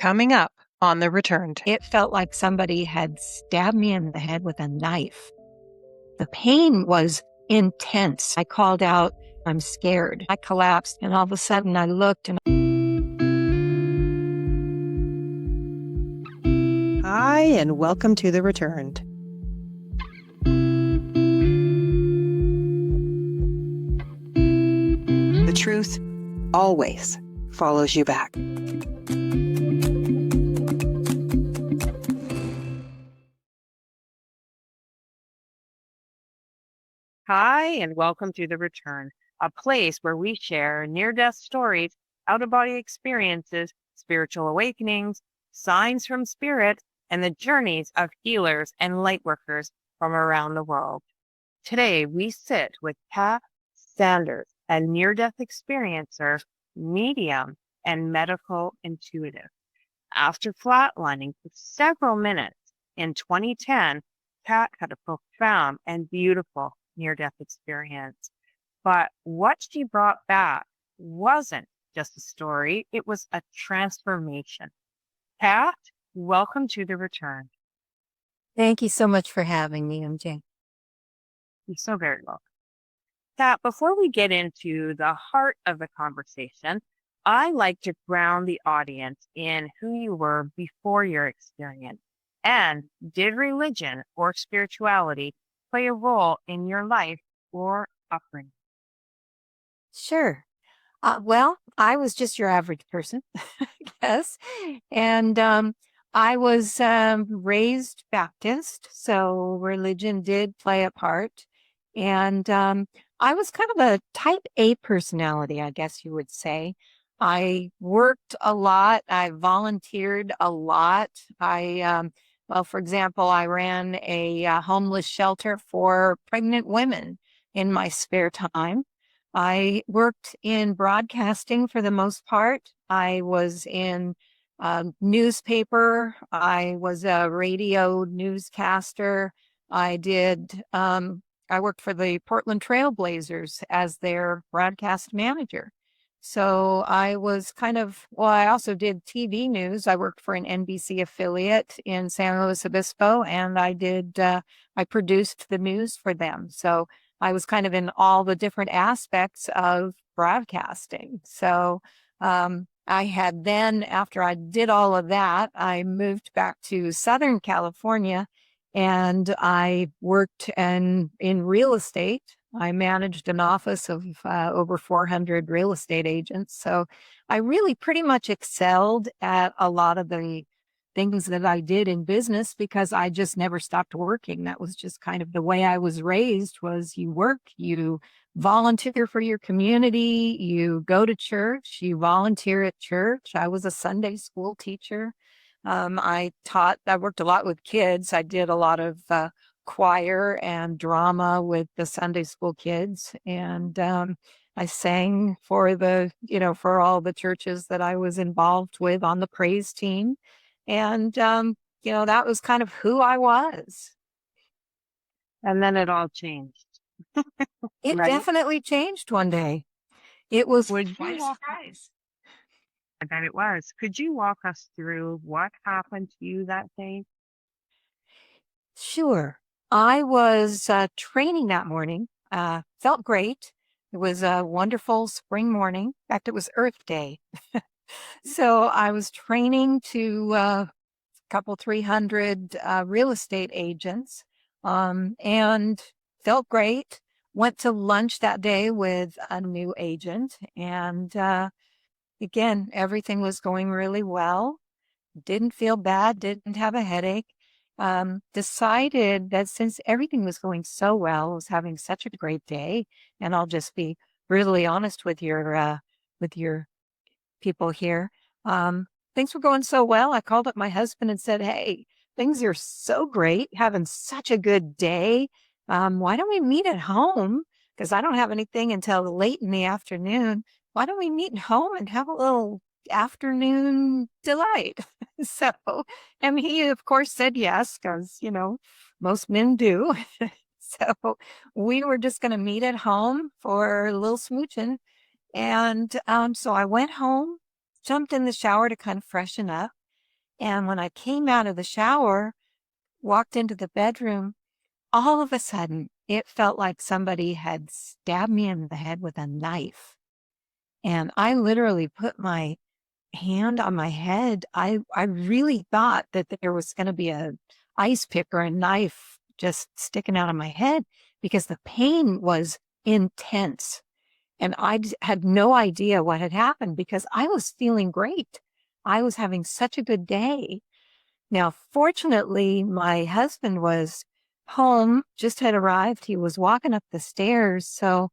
Coming up on The Returned. It felt like somebody had stabbed me in the head with a knife. The pain was intense. I called out, "I'm scared." I collapsed, and all of a sudden I looked and Hi, and welcome to The Returned. The truth always follows you back. Hi, and welcome to The Return, a place where we share near-death stories, out-of-body experiences, spiritual awakenings, signs from spirit, and the journeys of healers and lightworkers from around the world. Today, we sit with Pat Sanders, a near-death experiencer, medium, and medical intuitive. After flatlining for several minutes in 2010, Pat had a profound and beautiful near-death experience. But what she brought back wasn't just a story, it was a transformation. Pat, welcome to The Return. thank you so much for having me, MJ. You're so very welcome. Pat, before we get into the heart of the conversation, I like to ground the audience in who you were before your experience. And did religion or spirituality play a role in your life or upbringing? Sure. Well, I was just your average person, I guess. And I was raised Baptist, so religion did play a part. And I was kind of a type A personality, I guess you would say. I worked a lot. I volunteered a lot. Well, for example, I ran a homeless shelter for pregnant women in my spare time. I worked in broadcasting for the most part. I was in newspaper. I was a radio newscaster. I worked for the Portland Trailblazers as their broadcast manager. So I was I also did TV news. I worked for an NBC affiliate in San Luis Obispo, and I produced the news for them. So I was kind of in all the different aspects of broadcasting. So I had then, after I did all of that, I moved back to Southern California and I worked in real estate. I managed an office of over 400 real estate agents. So I really pretty much excelled at a lot of the things that I did in business because I just never stopped working. That was just kind of the way I was raised. Was you work, you volunteer for your community, you go to church, you volunteer at church. I was a Sunday school teacher. I worked a lot with kids. I did a lot of choir and drama with the Sunday school kids. And I sang for for all the churches that I was involved with on the praise team. And, that was kind of who I was. And then it all changed. It Right? definitely changed one day. It was Would quite you a walk surprise. I bet it was. Could you walk us through what happened to you that day? Sure. I was training that morning. Felt great. It was a wonderful spring morning. In fact, it was Earth Day. So I was training to a couple 300 real estate agents and felt great. Went to lunch that day with a new agent. And again, everything was going really well. Didn't feel bad, didn't have a headache. Decided that since everything was going so well, I was having such a great day, and I'll just be brutally honest with your people here. Things were going so well. I called up my husband and said, "Hey, things are so great, having such a good day. Why don't we meet at home? Because I don't have anything until late in the afternoon. Why don't we meet at home and have a little afternoon delight?" So, and he, of course, said yes, because, most men do. So we were just going to meet at home for a little smooching. And so I went home, jumped in the shower to kind of freshen up. And when I came out of the shower, walked into the bedroom, all of a sudden, it felt like somebody had stabbed me in the head with a knife. And I literally put my hand on my head. I really thought that there was going to be a ice pick or a knife just sticking out of my head because the pain was intense. And had no idea what had happened because I was feeling great. I was having such a good day. Now, fortunately, my husband was home, just had arrived. He was walking up the stairs. So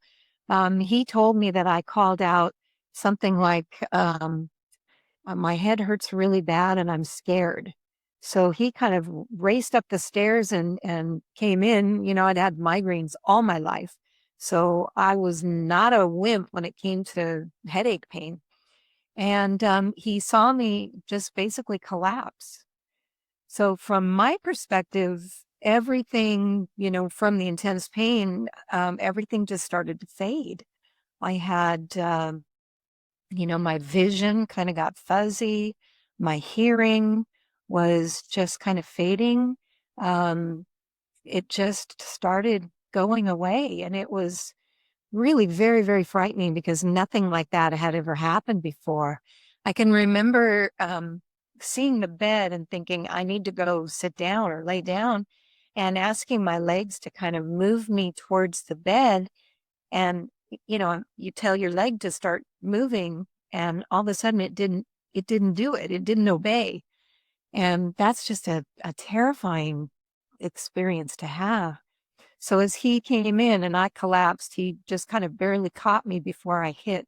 he told me that I called out something like, my head hurts really bad and I'm scared. So he kind of raced up the stairs and came in. You know, I'd had migraines all my life. So I was not a wimp when it came to headache pain. And he saw me just basically collapse. So from my perspective, everything, from the intense pain, everything just started to fade. I had, my vision kind of got fuzzy. My hearing was just kind of fading. Um, it just started going away. And it was really very, very frightening because nothing like that had ever happened before. I can remember seeing the bed and thinking, I need to go sit down or lay down, and asking my legs to kind of move me towards the bed. And, you tell your leg to start moving, and all of a sudden it didn't do it. It didn't obey. And that's just a terrifying experience to have. So as he came in and I collapsed, he just kind of barely caught me before I hit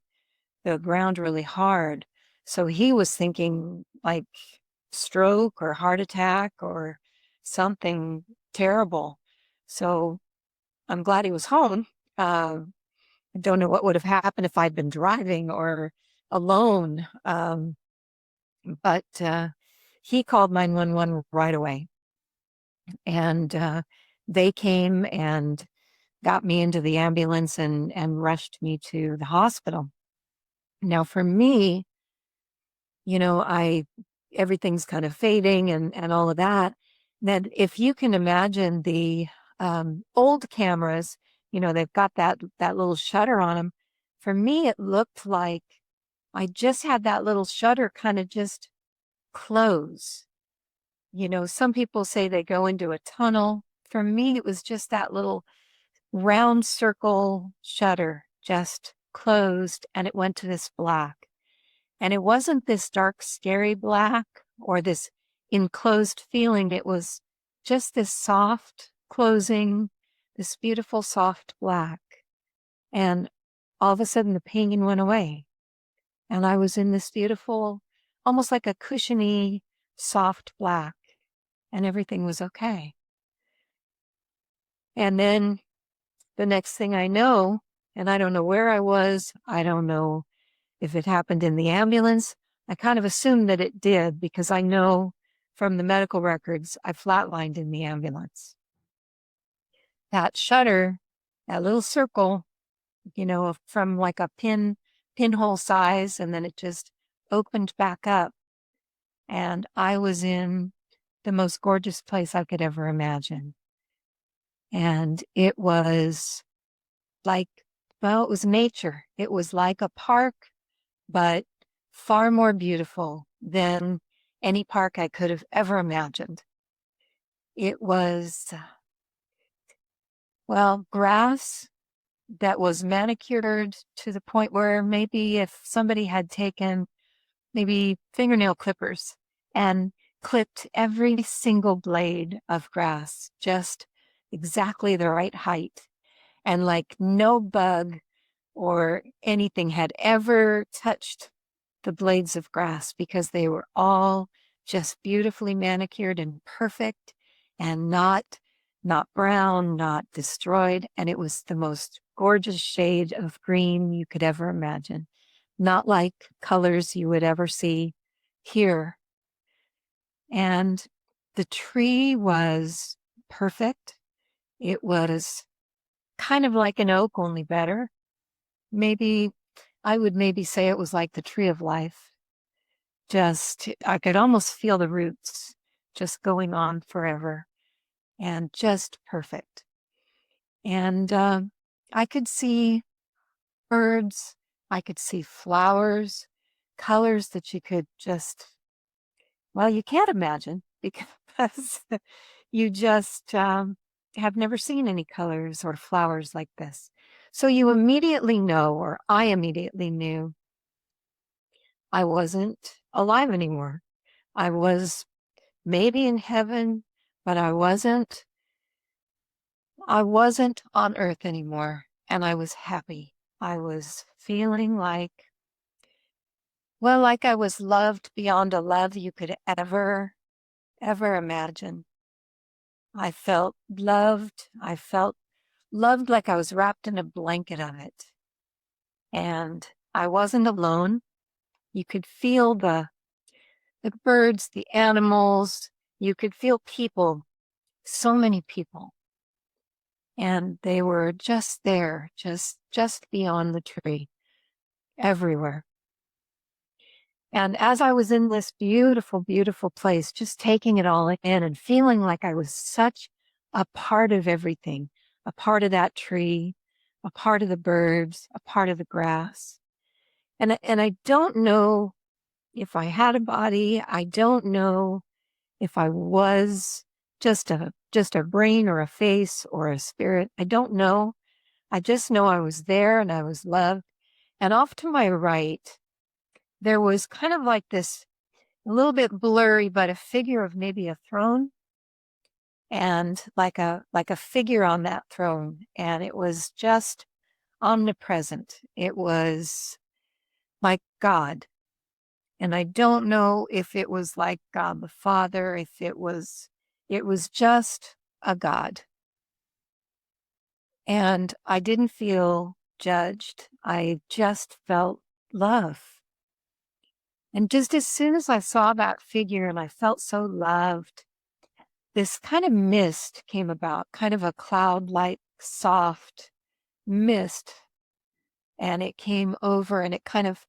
the ground really hard. So he was thinking like stroke or heart attack or something terrible. So I'm glad he was home. I don't know what would have happened if I'd been driving or alone. But he called 911 right away. And they came and got me into the ambulance and rushed me to the hospital. Now, for me, everything's kind of fading and all of that. Then if you can imagine the old cameras, they've got that little shutter on them. For me, it looked like I just had that little shutter kind of just close. Some people say they go into a tunnel. For me, it was just that little round circle shutter just closed and it went to this black. And it wasn't this dark, scary black or this enclosed feeling. It was just this soft closing, this beautiful soft black. And all of a sudden the pain went away. And I was in this beautiful, almost like a cushiony, soft black. And everything was okay. And then the next thing I know, and I don't know where I was, I don't know if it happened in the ambulance. I kind of assumed that it did because I know from the medical records I flatlined in the ambulance. That shutter, that little circle, from like a pinhole size, and then it just opened back up. And I was in the most gorgeous place I could ever imagine. And it was like, well, it was nature. It was like a park, but far more beautiful than any park I could have ever imagined. It was, grass that was manicured to the point where maybe if somebody had taken maybe fingernail clippers and clipped every single blade of grass just exactly the right height, and like no bug or anything had ever touched the blades of grass because they were all just beautifully manicured and perfect and not brown, not destroyed. And it was the most gorgeous shade of green you could ever imagine. Not like colors you would ever see here. And the tree was perfect. It was kind of like an oak, only better. I would maybe say it was like the tree of life. I could almost feel the roots just going on forever and just perfect. And I could see birds, I could see flowers, colors that you could just, well, you can't imagine because you just have never seen any colors or flowers like this. So you immediately know, or I immediately knew, I wasn't alive anymore. I was maybe in heaven, but I wasn't on earth anymore. And I was happy. I was feeling like I was loved beyond a love you could ever imagine. I felt loved. I felt loved like I was wrapped in a blanket of it. And I wasn't alone. You could feel the birds, the animals. You could feel people, so many people. And they were just there, just beyond the tree, everywhere. And as I was in this beautiful, beautiful place, just taking it all in and feeling like I was such a part of everything, a part of that tree, a part of the birds, a part of the grass. And I don't know if I had a body. I don't know if I was just a brain or a face or a spirit. I don't know. I just know I was there and I was loved. And off to my right, there was kind of like this, a little bit blurry, but a figure of maybe a throne, and like a figure on that throne. And it was just omnipresent. It was like God. And I don't know if it was like God the Father, if it was just a God. And I didn't feel judged. I just felt love. And just as soon as I saw that figure and I felt so loved, this kind of mist came about, kind of a cloud-like, soft mist. And it came over and it kind of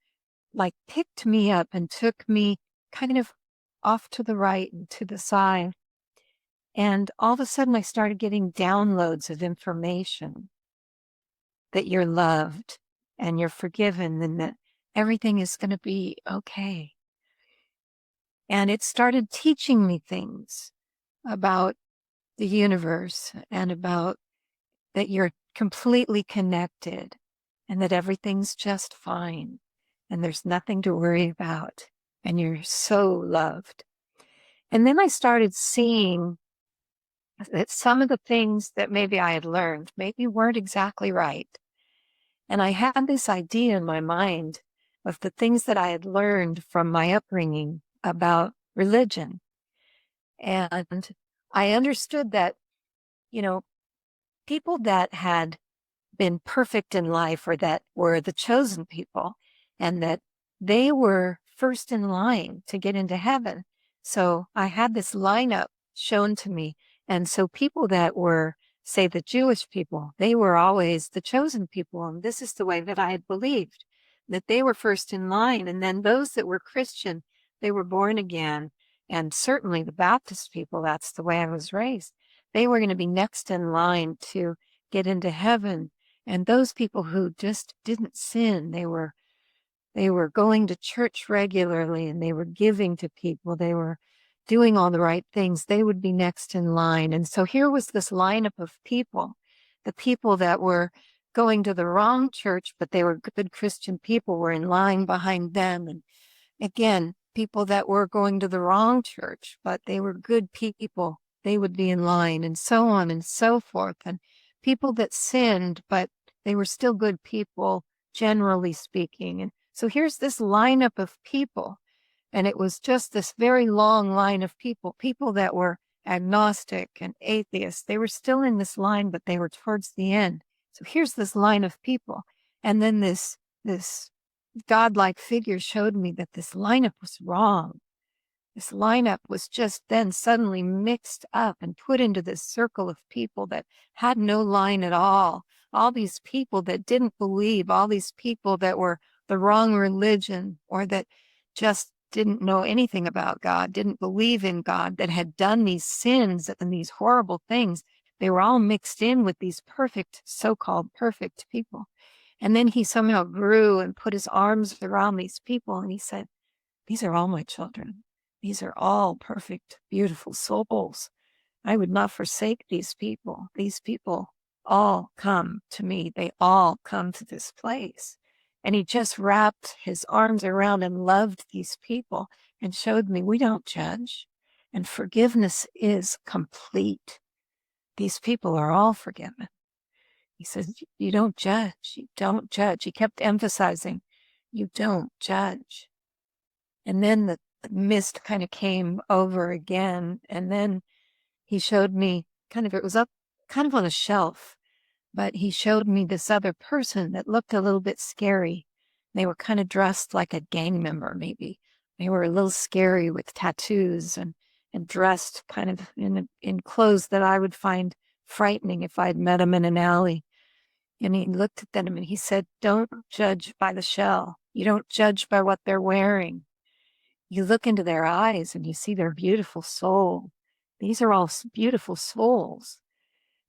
like picked me up and took me kind of off to the right and to the side. And all of a sudden I started getting downloads of information that you're loved and you're forgiven and that everything is going to be okay. And it started teaching me things about the universe and about that you're completely connected and that everything's just fine and there's nothing to worry about and you're so loved. And then I started seeing that some of the things that maybe I had learned maybe weren't exactly right. And I had this idea in my mind of the things that I had learned from my upbringing about religion. And I understood that, people that had been perfect in life or that were the chosen people and that they were first in line to get into heaven. So I had this lineup shown to me. And so people that were, say, the Jewish people, they were always the chosen people. And this is the way that I had believed, that they were first in line. And then those that were Christian, they were born again. And certainly the Baptist people, that's the way I was raised. They were going to be next in line to get into heaven. And those people who just didn't sin, they were going to church regularly and they were giving to people. They were doing all the right things. They would be next in line. And so here was this lineup of people, the people that were going to the wrong church, but they were good Christian people were in line behind them. And again, people that were going to the wrong church, but they were good people, they would be in line, and so on and so forth. And people that sinned, but they were still good people, generally speaking. And so here's this lineup of people. And it was just this very long line of people that were agnostic and atheists. They were still in this line, but they were towards the end. So here's this line of people. And then this godlike figure showed me that this lineup was wrong. This lineup was just then suddenly mixed up and put into this circle of people that had no line at all. All these people that didn't believe, all these people that were the wrong religion or that just didn't know anything about God, didn't believe in God, that had done these sins and these horrible things. They were all mixed in with these perfect, so-called perfect people. And then he somehow grew and put his arms around these people and he said, these are all my children. These are all perfect, beautiful souls. I would not forsake these people. These people all come to me. They all come to this place. And he just wrapped his arms around and loved these people and showed me we don't judge. And forgiveness is complete. These people are all forgiven. He says, you don't judge. You don't judge. He kept emphasizing, you don't judge. And then the mist kind of came over again. And then he showed me it was up kind of on a shelf, but he showed me this other person that looked a little bit scary. They were kind of dressed like a gang member, maybe. They were a little scary with tattoos and dressed kind of in clothes that I would find frightening if I'd met them in an alley. And he looked at them and he said, don't judge by the shell. You don't judge by what they're wearing. You look into their eyes and you see their beautiful soul. These are all beautiful souls.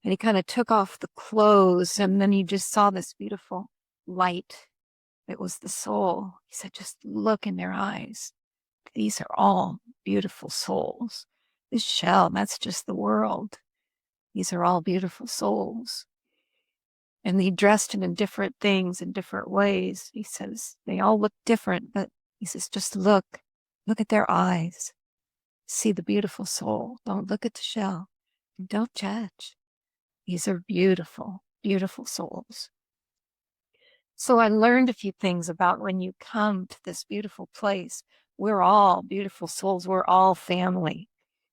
And he kind of took off the clothes and then you just saw this beautiful light. It was the soul. He said, just look in their eyes. These are all beautiful souls. This shell, that's just the world. These are all beautiful souls. And he dressed them in different things in different ways. He says, they all look different, but he says, just look at their eyes. See the beautiful soul. Don't look at the shell. And don't judge. These are beautiful, beautiful souls. So I learned a few things about when you come to this beautiful place. We're all beautiful souls. We're all family.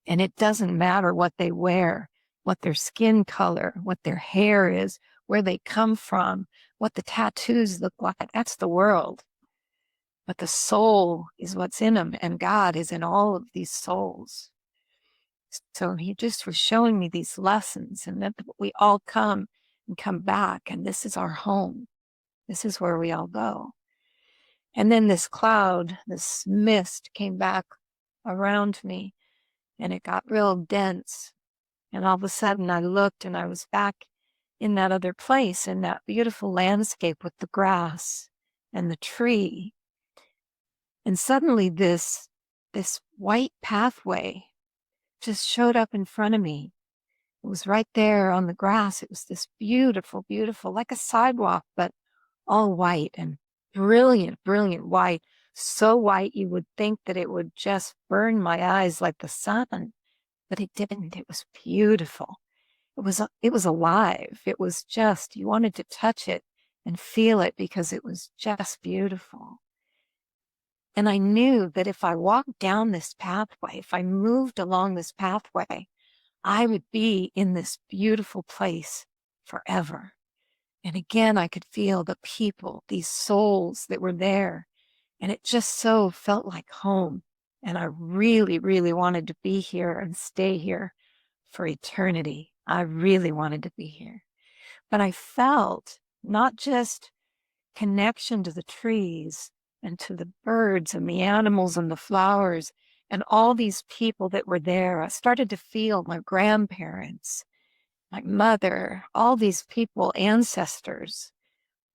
And it doesn't matter what they wear, what their skin color, what their hair is, where they come from, what the tattoos look like. That's the world. But the soul is what's in them, and God is in all of these souls. So he just was showing me these lessons, and that we all come and come back, and this is our home. This is where we all go. And then this cloud, this mist came back around me, and it got real dense. And all of a sudden I looked and I was back in that other place, in that beautiful landscape with the grass and the tree. And suddenly this white pathway just showed up in front of me. It was right there on the grass. It was this beautiful, beautiful, like a sidewalk, but all white and brilliant, brilliant white. So white you would think that it would just burn my eyes like the sun, but it didn't. It was beautiful. It was alive. It was just, you wanted to touch it and feel it because it was just beautiful. And I knew that if I walked down this pathway, if I moved along this pathway, I would be in this beautiful place forever. And again, I could feel the people, these souls that were there. And it just so felt like home. And I really, really wanted to be here and stay here for eternity. I really wanted to be here. But I felt not just connection to the trees and to the birds and the animals and the flowers and all these people that were there. I started to feel my grandparents, my mother, all these people, ancestors.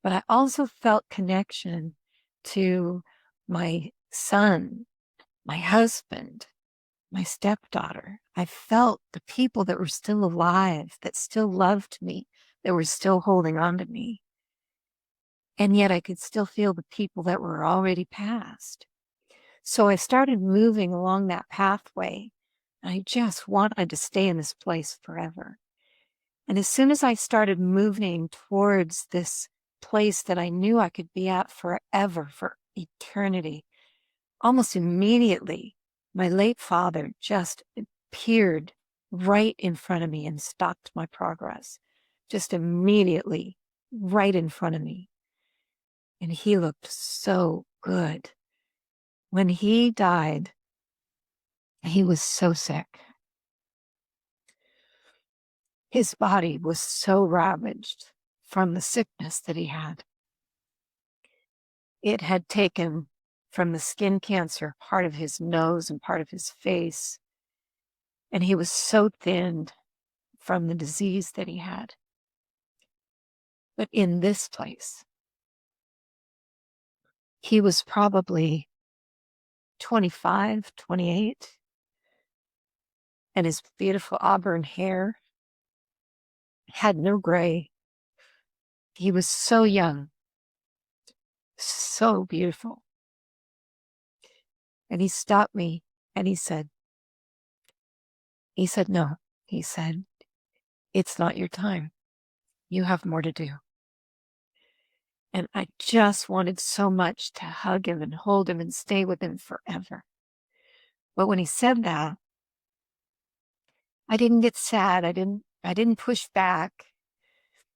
But I also felt connection to my son, my husband, my stepdaughter. I felt the people that were still alive, that still loved me, that were still holding on to me. And yet I could still feel the people that were already past. So I started moving along that pathway. I just wanted to stay in this place forever. And as soon as I started moving towards this place that I knew I could be at forever, for eternity, almost immediately, my late father just appeared right in front of me and stopped my progress. Just immediately, right in front of me. And he looked so good. When he died, he was so sick. His body was so ravaged from the sickness that he had. It had taken from the skin cancer, part of his nose and part of his face. And he was so thin from the disease that he had. But in this place, he was probably 25, 28, and his beautiful auburn hair had no gray. He was so young, so beautiful. And he stopped me and he said, no. He said, it's not your time. You have more to do. And I just wanted so much to hug him and hold him and stay with him forever. But when he said that, I didn't get sad. I didn't push back,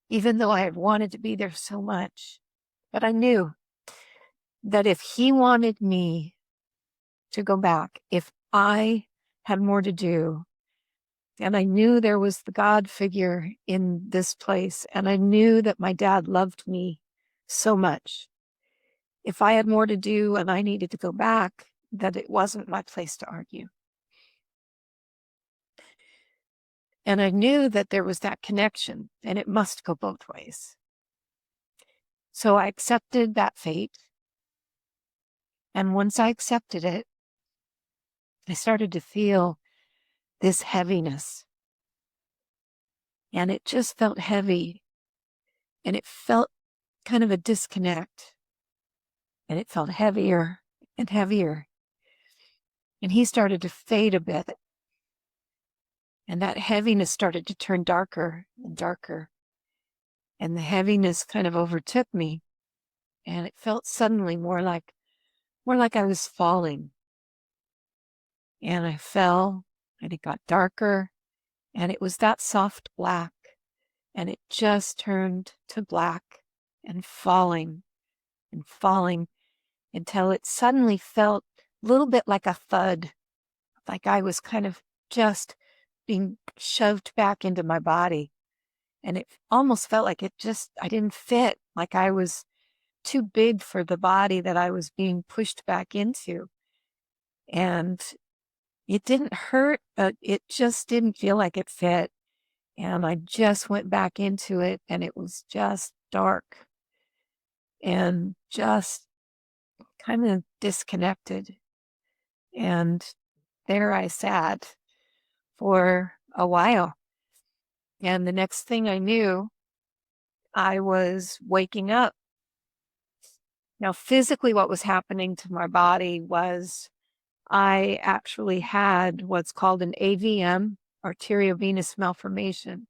even though I had wanted to be there so much. But I knew that if he wanted me to go back, if I had more to do, and I knew there was the God figure in this place, and I knew that my dad loved me so much. If I had more to do and I needed to go back, that it wasn't my place to argue. And I knew that there was that connection, and it must go both ways. So I accepted that fate. And once I accepted it, I started to feel this heaviness. And it just felt heavy. And it felt kind of a disconnect. And it felt heavier and heavier. And he started to fade a bit. And that heaviness started to turn darker and darker. And the heaviness kind of overtook me. And it felt suddenly more like I was falling. And I fell, and it got darker, and it was that soft black, and it just turned to black and falling until it suddenly felt a little bit like a thud, like I was kind of just being shoved back into my body. And it almost felt like I didn't fit, like I was too big for the body that I was being pushed back into. And it didn't hurt, but it just didn't feel like it fit. And I just went back into it, and it was just dark and just kind of disconnected. And there I sat for a while. And the next thing I knew, I was waking up. Now, physically, what was happening to my body was I actually had what's called an AVM, arteriovenous malformation.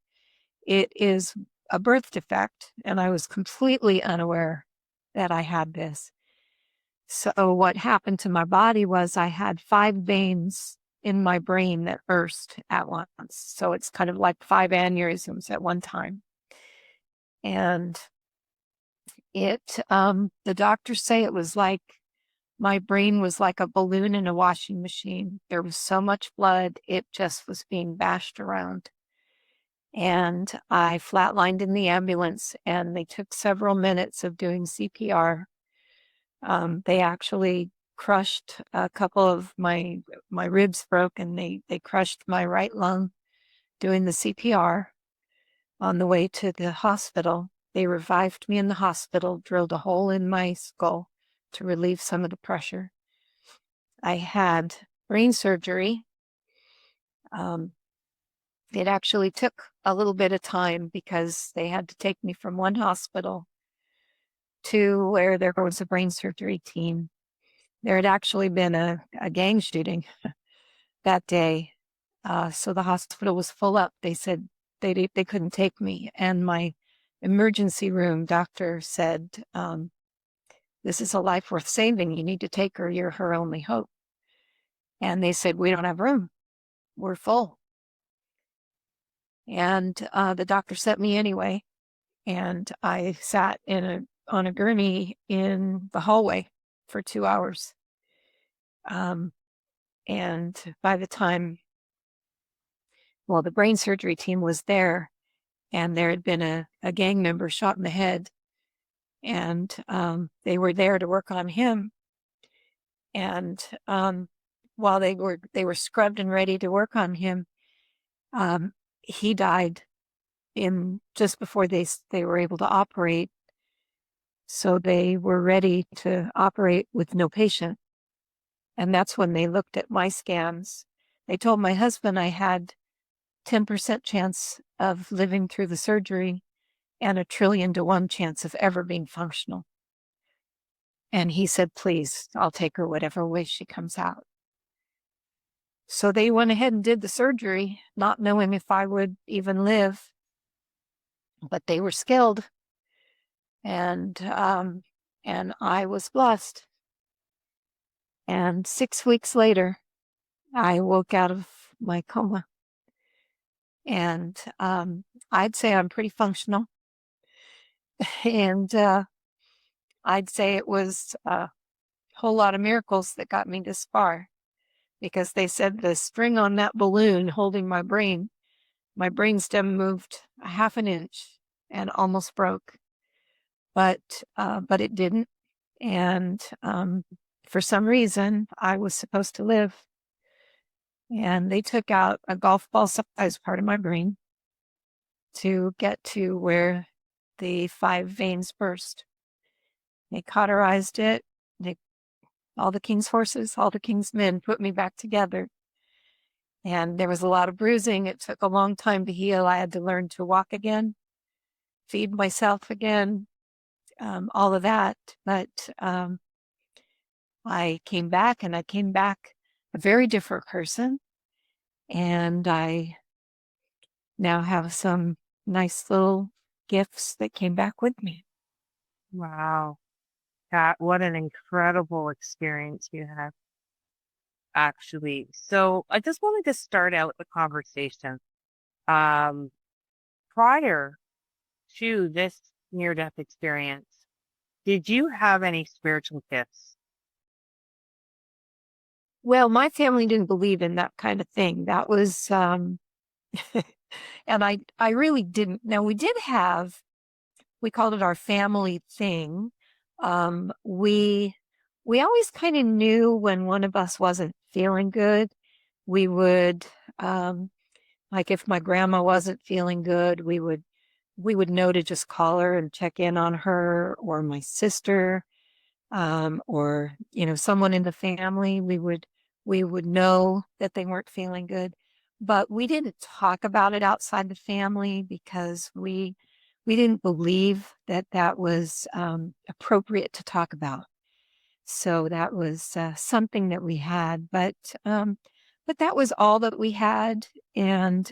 It is a birth defect, and I was completely unaware that I had this. So what happened to my body was I had 5 veins in my brain that burst at once. So it's kind of like 5 aneurysms at one time. And the doctors say it was like my brain was like a balloon in a washing machine. There was so much blood, it just was being bashed around. And I flatlined in the ambulance, and they took several minutes of doing CPR. They actually crushed a couple of my ribs broke, and they crushed my right lung doing the CPR. On the way to the hospital, they revived me in the hospital, drilled a hole in my skull to relieve some of the pressure. I had brain surgery. It actually took a little bit of time because they had to take me from one hospital to where there was a brain surgery team. There had actually been a gang shooting that day. So the hospital was full up. They said they couldn't take me. And my emergency room doctor said, this is a life worth saving. You need to take her. You're her only hope. And they said, we don't have room. We're full. And the doctor sent me anyway. And I sat on a gurney in the hallway for 2 hours. And by the time, the brain surgery team was there, and there had been a gang member shot in the head, and they were there to work on him. And while they were scrubbed and ready to work on him, he died in just before they were able to operate. So they were ready to operate with no patient. And that's when they looked at my scans. They told my husband I had 10% chance of living through the surgery and 1,000,000,000,000 to 1 chance of ever being functional. And he said, please, I'll take her whatever way she comes out. So they went ahead and did the surgery, not knowing if I would even live. But they were skilled, and I was blessed. And 6 weeks later, I woke out of my coma, and I'd say I'm pretty functional. And I'd say it was a whole lot of miracles that got me this far, because they said the string on that balloon holding my brainstem moved a half an inch and almost broke, but it didn't. And for some reason, I was supposed to live. And they took out a golf ball size part of my brain to get to where the 5 veins burst. They cauterized it. All the king's horses, all the king's men put me back together. And there was a lot of bruising. It took a long time to heal. I had to learn to walk again, feed myself again, all of that. But I came back, and I came back a very different person. And I now have some nice little gifts that came back with me. Wow. What an incredible experience you have, actually. So I just wanted to start out the conversation. Prior to this near-death experience, did you have any spiritual gifts? Well, my family didn't believe in that kind of thing. That was, and I really didn't. Now, we called it our family thing. We always kind of knew when one of us wasn't feeling good. We would, like if my grandma wasn't feeling good, we would know to just call her and check in on her, or my sister, or, someone in the family. We would know that they weren't feeling good, but we didn't talk about it outside the family because we didn't believe that was appropriate to talk about. So that was something that we had, but that was all that we had. And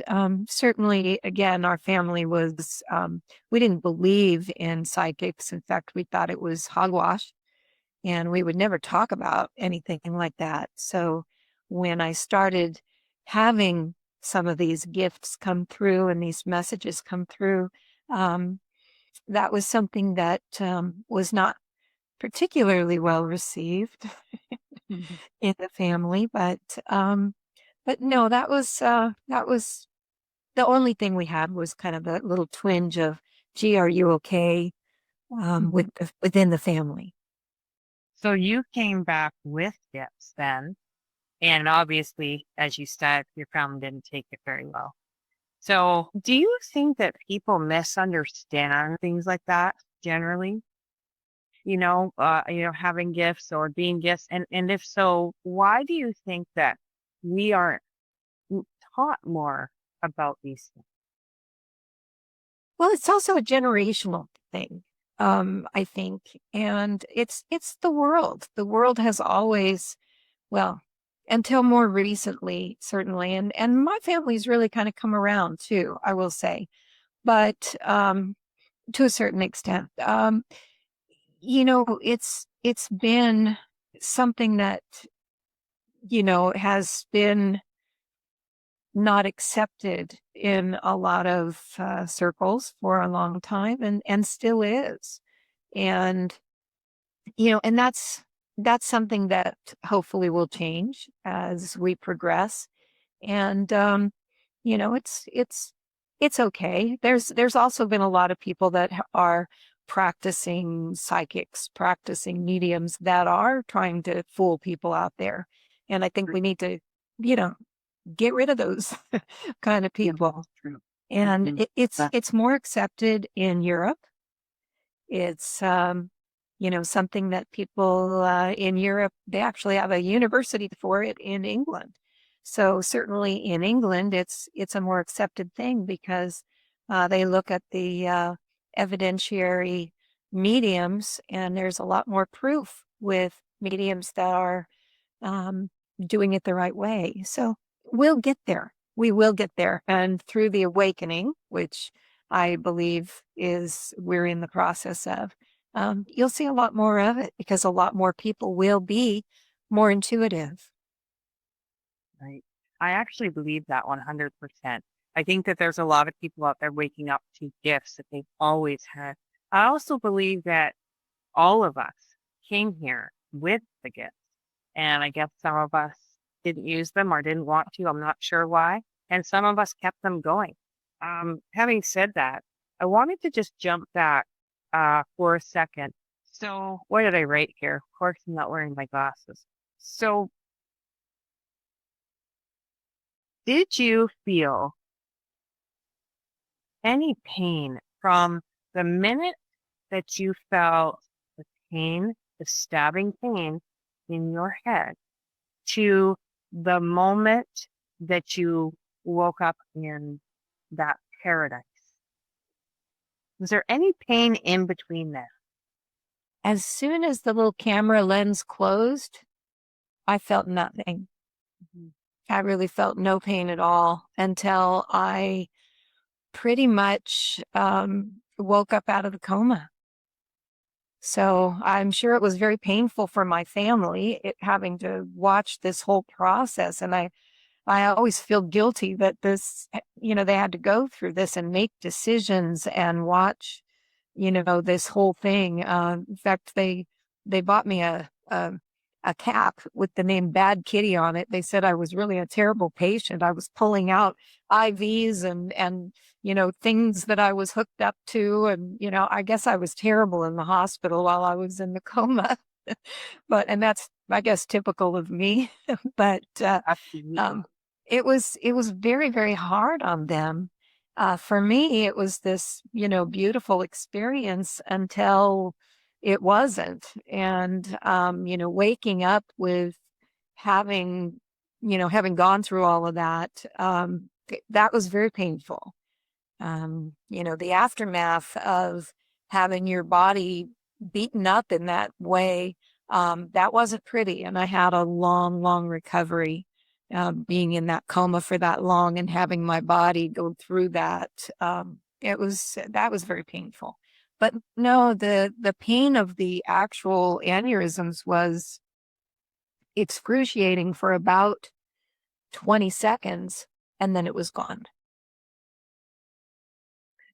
certainly, again, our family was, we didn't believe in psychics. In fact, we thought it was hogwash, and we would never talk about anything like that. So when I started having some of these gifts come through and these messages come through, that was something that was not particularly well received in the family. But no, that was the only thing we had, was kind of a little twinge of, gee, are you okay, within the family. So you came back with gifts then, and obviously, as you said, your family didn't take it very well. So do you think that people misunderstand things like that generally? Having gifts or being gifts, and if so, why do you think that we aren't taught more about these things? Well, it's also a generational thing, I think, and it's the world. The world has always, well, until more recently, certainly, and my family's really kind of come around too, I will say, but to a certain extent, it's been something that has been not accepted in a lot of circles for a long time, and still is. And, and that's something that hopefully will change as we progress. And, it's okay. There's also been a lot of people that are practicing psychics, practicing mediums that are trying to fool people out there. And I think we need to, you know, get rid of those kind of people. True. And it's more accepted in Europe. It's something that people in Europe, they actually have a university for it in England. So certainly in England, it's a more accepted thing because they look at the evidentiary mediums, and there's a lot more proof with mediums that are um, doing it the right way. So we'll get there. We will get there. And through the awakening, which I believe we're in the process of, you'll see a lot more of it because a lot more people will be more intuitive. Right. I actually believe that 100%. I think that there's a lot of people out there waking up to gifts that they've always had. I also believe that all of us came here with the gifts. And I guess some of us didn't use them or didn't want to. I'm not sure why. And some of us kept them going. Having said that, I wanted to just jump back for a second. So what did I write here? Of course, I'm not wearing my glasses. So did you feel any pain from the minute that you felt the pain, the stabbing pain in your head, to the moment that you woke up in that paradise? Was there any pain in between that? As soon as the little camera lens closed, I felt nothing. I really felt no pain at all until I pretty much woke up out of the coma. So I'm sure it was very painful for my family, having to watch this whole process. And I always feel guilty that they had to go through this and make decisions and watch, this whole thing. In fact, they bought me a cap with the name Bad Kitty on it. They said I was really a terrible patient. I was pulling out IVs and things that I was hooked up to. And, I guess I was terrible in the hospital while I was in the coma. And that's, I guess, typical of me. But Absolutely. it was very, very hard on them. For me, it was this, beautiful experience until it wasn't. And, waking up with having gone through all of that, that was very painful. The aftermath of having your body beaten up in that way, that wasn't pretty. And I had a long, long recovery, being in that coma for that long and having my body go through that. That was very painful. But no, the pain of the actual aneurysms was excruciating for about 20 seconds, and then it was gone.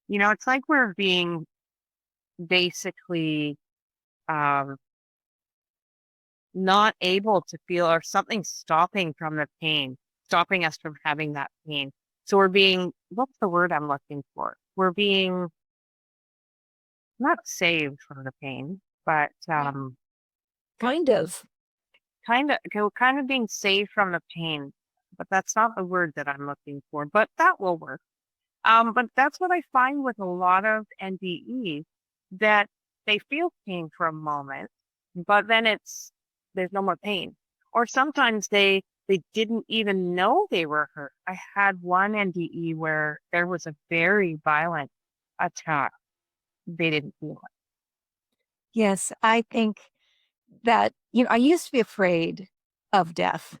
It's like we're being basically not able to feel, or something stopping from the pain, stopping us from having that pain. So we're being, what's the word I'm looking for? We're being not saved from the pain, but Kind of. kind of being saved from the pain. But that's not the word that I'm looking for, but that will work. But that's what I find with a lot of NDEs, that they feel pain for a moment, but then there's no more pain. Or sometimes they didn't even know they were hurt. I had one NDE where there was a very violent attack. They didn't feel it. Yes, I think that, I used to be afraid of death.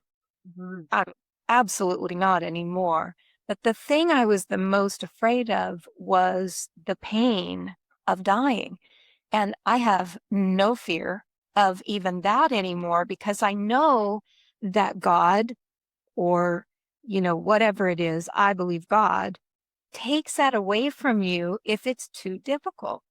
I'm absolutely not anymore. But the thing I was the most afraid of was the pain of dying. And I have no fear of even that anymore because I know that God, or, whatever it is, I believe God takes that away from you if it's too difficult.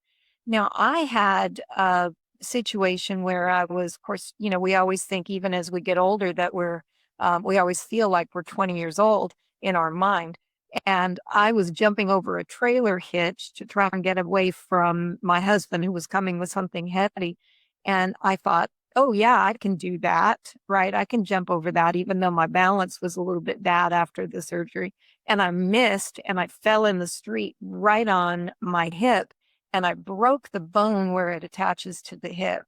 Now, I had a situation where I was, of course, we always think, even as we get older, that we always feel like we're 20 years old in our mind. And I was jumping over a trailer hitch to try and get away from my husband who was coming with something heavy. And I thought, oh, yeah, I can do that, right? I can jump over that, even though my balance was a little bit bad after the surgery. And I missed and I fell in the street right on my hip and I broke the bone where it attaches to the hip.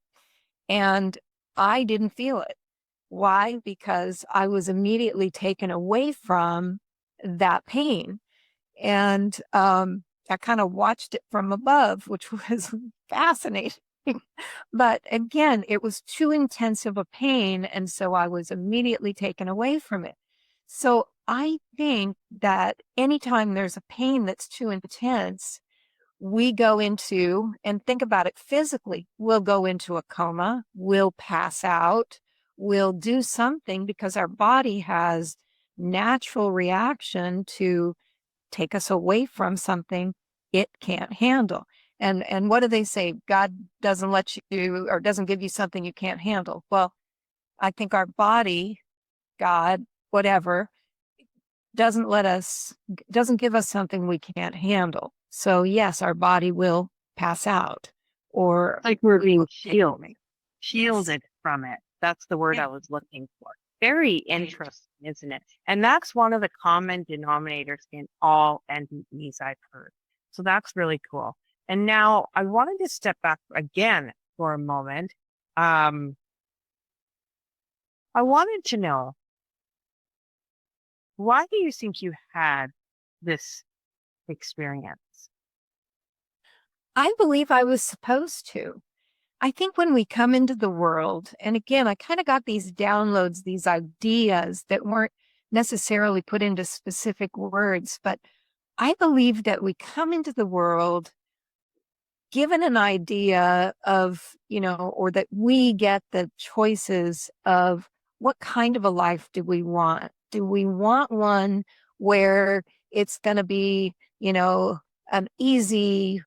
And I didn't feel it. Why? Because I was immediately taken away from that pain. And I kind of watched it from above, which was fascinating. But again, it was too intensive a pain. And so I was immediately taken away from it. So I think that anytime there's a pain that's too intense, we go into, and think about it physically, we'll go into a coma, we'll pass out, we'll do something because our body has natural reaction to take us away from something it can't handle. And what do they say? God doesn't let you or doesn't give you something you can't handle. Well, I think our body, God, whatever, doesn't give us something we can't handle. So yes, our body will pass out or Like we're being shielded. shielded from it. That's the word Yeah. I was looking for. Very interesting, isn't it? And that's one of the common denominators in all entities I've heard. So that's really cool. And now I wanted to step back again for a moment. I wanted to know, why do you think you had this experience? I believe I was supposed to. I think when we come into the world, and again, I kind of got these downloads, these ideas that weren't necessarily put into specific words, but I believe that we come into the world given an idea of, or that we get the choices of what kind of a life do we want? Do we want one where it's going to be, an easy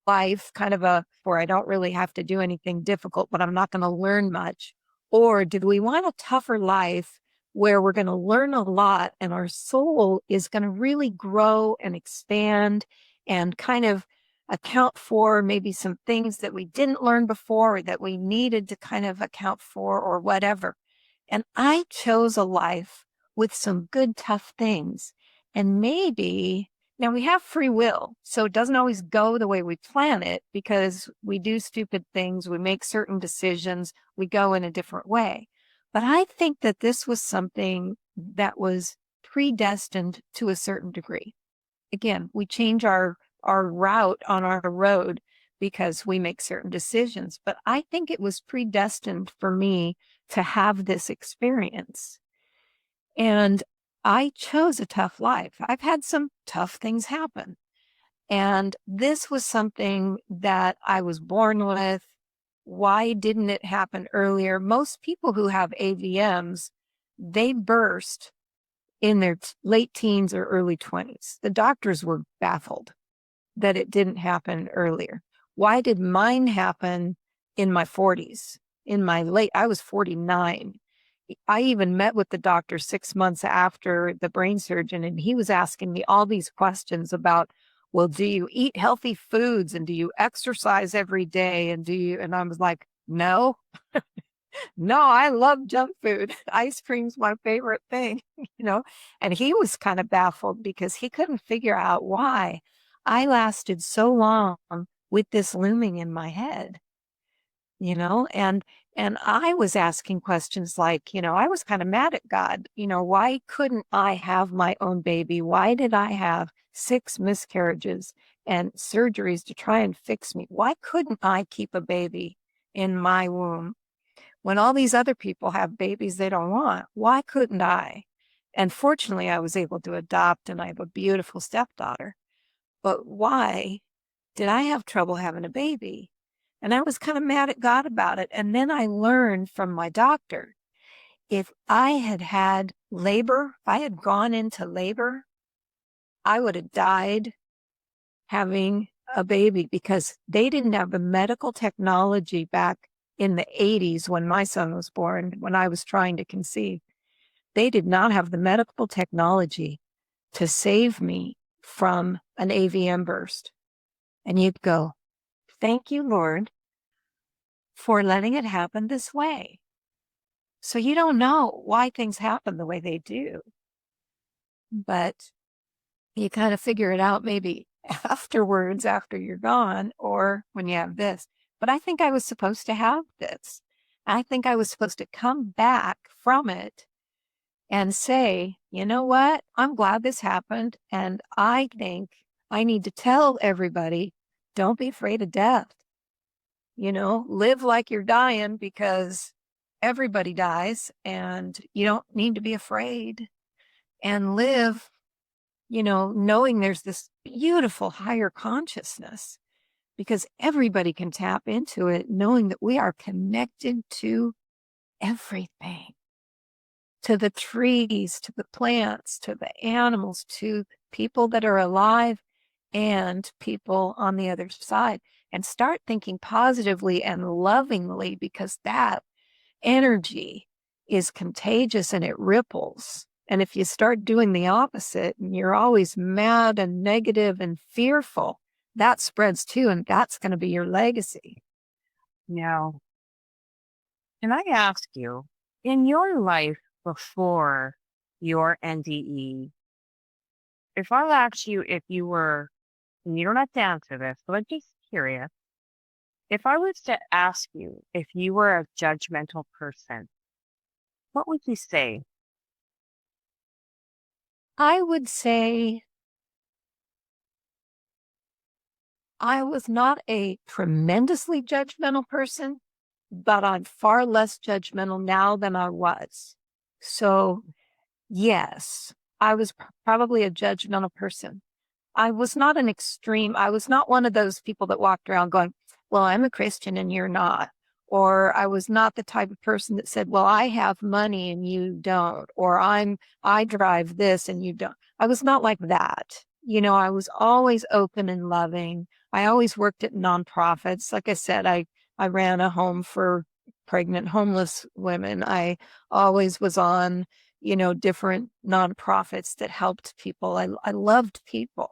life, kind of where I don't really have to do anything difficult, but I'm not going to learn much? Or did we want a tougher life where we're going to learn a lot and our soul is going to really grow and expand and kind of account for maybe some things that we didn't learn before or that we needed to kind of account for or whatever? And I chose a life with some good, tough things. And maybe now we have free will, so it doesn't always go the way we plan it because we do stupid things, we make certain decisions, we go in a different way. But I think that this was something that was predestined to a certain degree. Again, we change our route on our road because we make certain decisions. But I think it was predestined for me to have this experience. And I chose a tough life. I've had some tough things happen. And this was something that I was born with. Why didn't it happen earlier? Most people who have AVMs, they burst in their late teens or early 20s. The doctors were baffled that it didn't happen earlier. Why did mine happen in my 40s? I was 49. I even met with the doctor 6 months after the brain surgeon, and he was asking me all these questions about, well, do you eat healthy foods and do you exercise every day? And I was like, no, no, I love junk food. Ice cream's my favorite thing, and he was kind of baffled because he couldn't figure out why I lasted so long with this looming in my head. And I was asking questions like, I was kind of mad at God. Why couldn't I have my own baby? Why did I have 6 miscarriages and surgeries to try and fix me? Why couldn't I keep a baby in my womb when all these other people have babies they don't want? Why couldn't I? And fortunately, I was able to adopt, and I have a beautiful stepdaughter. But why did I have trouble having a baby? And I was kind of mad at God about it. And then I learned from my doctor, if I had had labor, if I had gone into labor, I would have died having a baby because they didn't have the medical technology back in the 80s when my son was born, when I was trying to conceive. They did not have the medical technology to save me from an AVM burst. And you'd go, thank you, Lord, for letting it happen this way. So you don't know why things happen the way they do, but you kind of figure it out maybe afterwards, after you're gone, or when you have this. But I think I was supposed to have this. I think I was supposed to come back from it and say, you know what? I'm glad this happened. And I think I need to tell everybody, don't be afraid of death. Live like you're dying, because everybody dies and you don't need to be afraid, and live, knowing there's this beautiful higher consciousness, because everybody can tap into it, knowing that we are connected to everything, to the trees, to the plants, to the animals, to people that are alive and people on the other side, and start thinking positively and lovingly, because that energy is contagious and it ripples. And if you start doing the opposite and you're always mad and negative and fearful, that spreads too, and that's going to be your legacy. Now, can I ask you, in your life before your NDE, if I asked you if you were, and you don't have to answer this, but I'm just curious, if I was to ask you if you were a judgmental person, what would you say? I would say I was not a tremendously judgmental person, but I'm far less judgmental now than I was. So, yes, I was probably a judgmental person. I was not an extreme. I was not one of those people that walked around going, well, I'm a Christian and you're not. Or I was not the type of person that said, well, I have money and you don't. Or I drive this and you don't. I was not like that. I was always open and loving. I always worked at nonprofits. Like I said, I ran a home for pregnant homeless women. I always was on, different nonprofits that helped people. I loved people.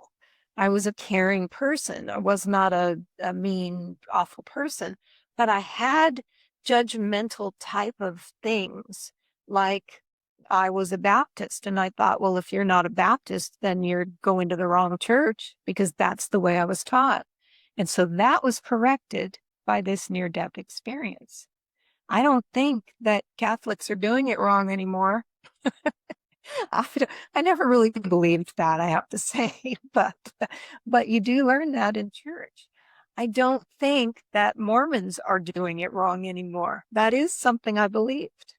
I was a caring person. I was not a mean, awful person, but I had judgmental type of things. Like, I was a Baptist, and I thought, well, if you're not a Baptist, then you're going to the wrong church, because that's the way I was taught. And so that was corrected by this near-death experience. I don't think that Catholics are doing it wrong anymore. I never really believed that, I have to say, but you do learn that in church. I don't think that Mormons are doing it wrong anymore. That is something I believed.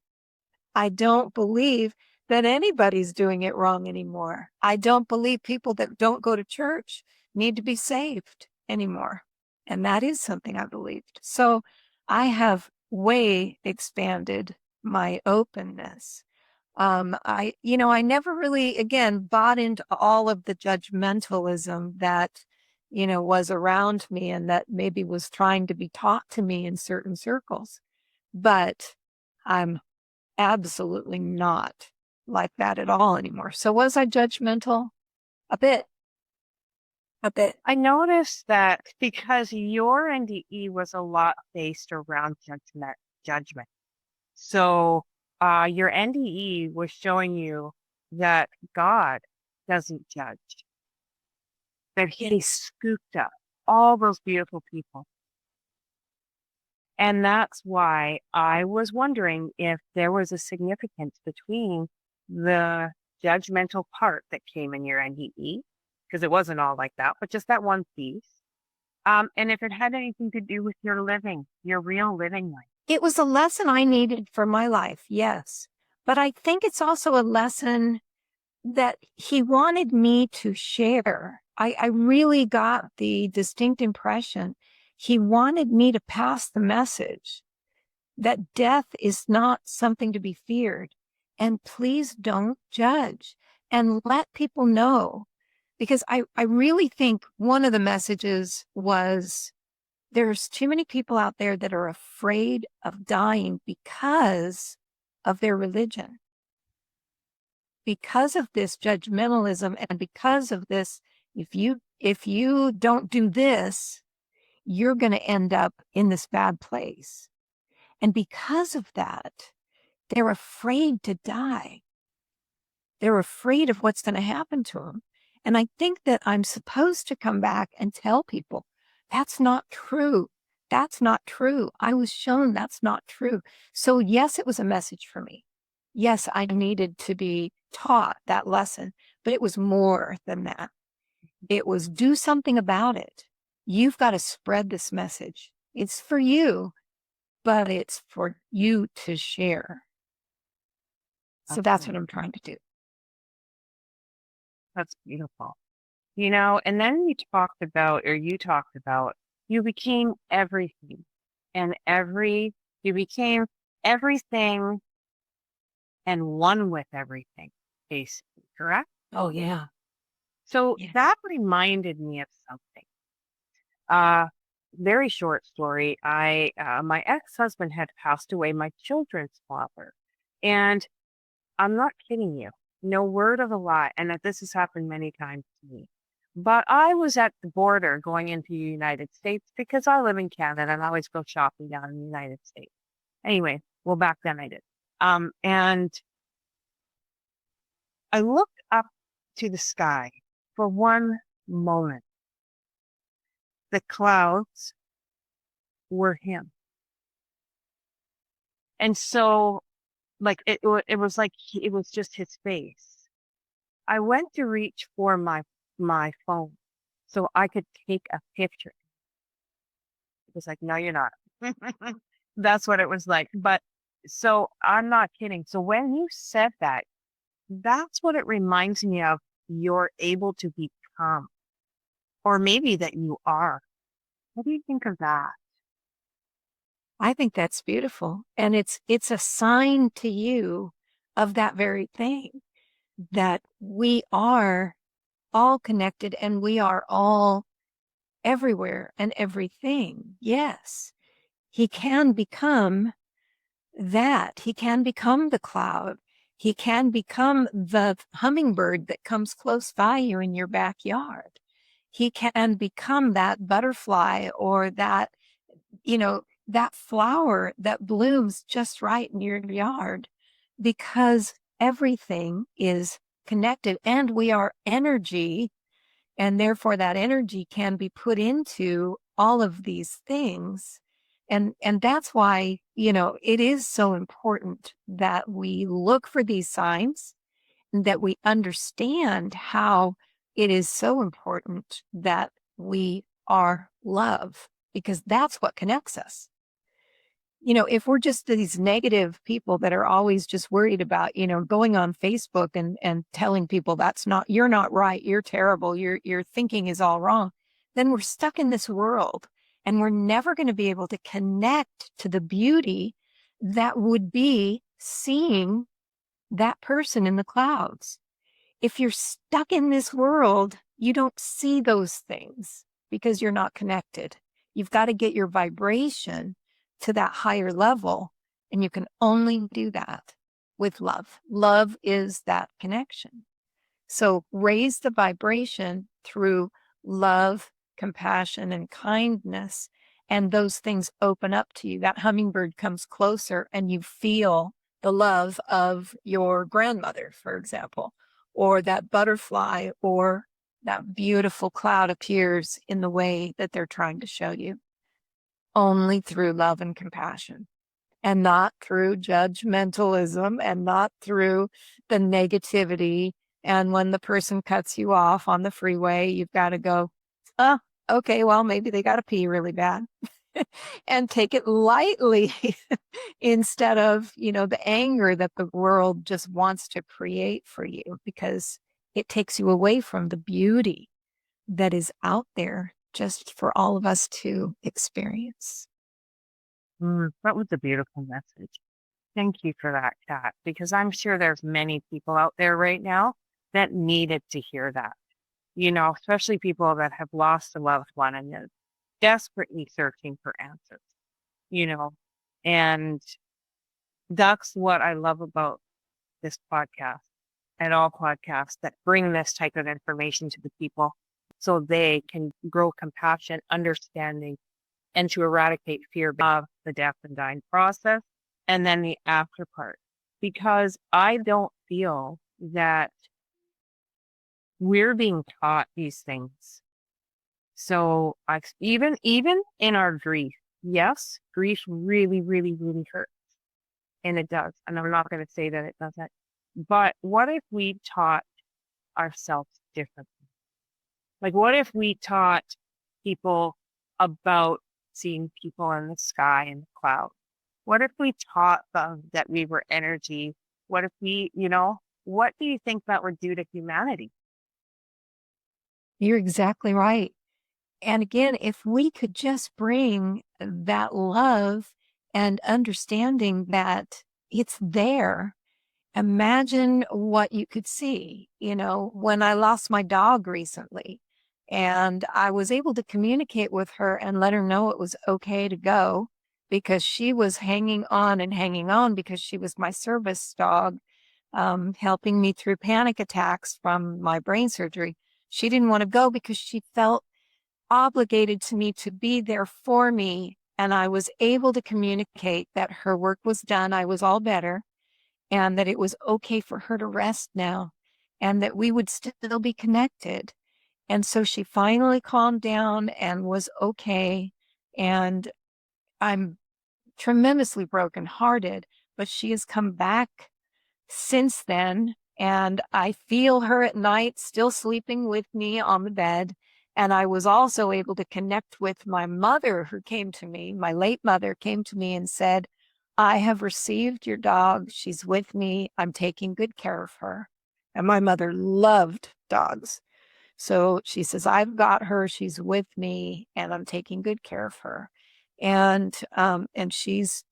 I don't believe that anybody's doing it wrong anymore. I don't believe people that don't go to church need to be saved anymore. And that is something I believed. So I have way expanded my openness. I never really, again, bought into all of the judgmentalism that, was around me and that maybe was trying to be taught to me in certain circles. But I'm absolutely not like that at all anymore. So was I judgmental? A bit. A bit. I noticed that because your NDE was a lot based around judgment. So your NDE was showing you that God doesn't judge, that he scooped up all those beautiful people. And that's why I was wondering if there was a significance between the judgmental part that came in your NDE, because it wasn't all like that, but just that one piece. And if it had anything to do with your living, your real living life. It was a lesson I needed for my life, yes. But I think it's also a lesson that he wanted me to share. I really got the distinct impression he wanted me to pass the message that death is not something to be feared. And please don't judge, and let people know. Because I really think one of the messages was, there's too many people out there that are afraid of dying because of their religion. because of this judgmentalism and because of this, if you don't do this, you're going to end up in this bad place. And because of that, they're afraid to die. They're afraid of what's going to happen to them. And I think that I'm supposed to come back and tell people that's not true. That's not true. I was shown that's not true. So yes, it was a message for me. Yes, I needed to be taught that lesson, but it was more than that. It was do something about it. You've got to spread this message. It's for you, but it's for you to share. So that's what I'm trying to do. That's beautiful. And then you talked about you became everything and you became everything and one with everything, basically, correct? Oh, yeah. So Yes. that reminded me of something. Very short story. My ex-husband had passed away, my children's father. And I'm not kidding you. No word of a lie. And that this has happened many times to me. But I was at the border going into the United States because I live in Canada and I always go shopping down in the United States. Anyway, well, back then I did. And I looked up to the sky for one moment. The clouds were him. And so, like, it was like it was just his face. I went to reach for my phone so I could take a picture. It was like, no, you're not. That's what it was like. But so I'm not kidding. So when you said that, that's what it reminds me of. You're able to become, or maybe that you are. What do you think of that? I think that's beautiful. And it's a sign to you of that very thing, that we are all connected and we are all everywhere and everything. Yes, he can become that. He can become the cloud. He can become the hummingbird that comes close by you in your backyard. He can become that butterfly or that, that flower that blooms just right in your yard, because everything is connected and we are energy. And therefore that energy can be put into all of these things. And that's why, it is so important that we look for these signs and that we understand how it is so important that we are love, because that's what connects us. If we're just these negative people that are always just worried about, going on Facebook and telling people you're not right, you're terrible, your thinking is all wrong, then we're stuck in this world and we're never going to be able to connect to the beauty that would be seeing that person in the clouds. If you're stuck in this world, you don't see those things because you're not connected. You've got to get your vibration to that higher level. And you can only do that with love. Love is that connection. So raise the vibration through love, compassion, and kindness. And those things open up to you. That hummingbird comes closer and you feel the love of your grandmother, for example, or that butterfly or that beautiful cloud appears in the way that they're trying to show you. Only through love and compassion, and not through judgmentalism and not through the negativity. And when the person cuts you off on the freeway, you've got to go, oh, okay, well, maybe they got to pee really bad and take it lightly instead of, the anger that the world just wants to create for you, because it takes you away from the beauty that is out there just for all of us to experience. That was a beautiful message. Thank you for that, Kat, because I'm sure there's many people out there right now that needed to hear that, especially people that have lost a loved one and they're desperately searching for answers, and that's what I love about this podcast, at all podcasts that bring this type of information to the people so they can grow compassion, understanding, and to eradicate fear of the death and dying process and then the after part. Because I don't feel that we're being taught these things. So even in our grief, yes, grief really, really, really hurts. And it does. And I'm not going to say that it doesn't. But what if we taught ourselves differently? Like, what if we taught people about seeing people in the sky and the cloud? What if we taught them that we were energy? What if we, what do you think that would do to humanity? You're exactly right. And again, if we could just bring that love and understanding that it's there, imagine what you could see. When I lost my dog recently, and I was able to communicate with her and let her know it was okay to go because she was hanging on because she was my service dog, helping me through panic attacks from my brain surgery. She didn't want to go because she felt obligated to me to be there for me. And I was able to communicate that her work was done. I was all better and that it was okay for her to rest now and that we would still be connected. And so she finally calmed down and was okay. And I'm tremendously brokenhearted, but she has come back since then. And I feel her at night still sleeping with me on the bed. And I was also able to connect with my mother who came to me. My late mother came to me and said, I have received your dog. She's with me. I'm taking good care of her. And my mother loved dogs. So she says, I've got her. She's with me and I'm taking good care of her. And she's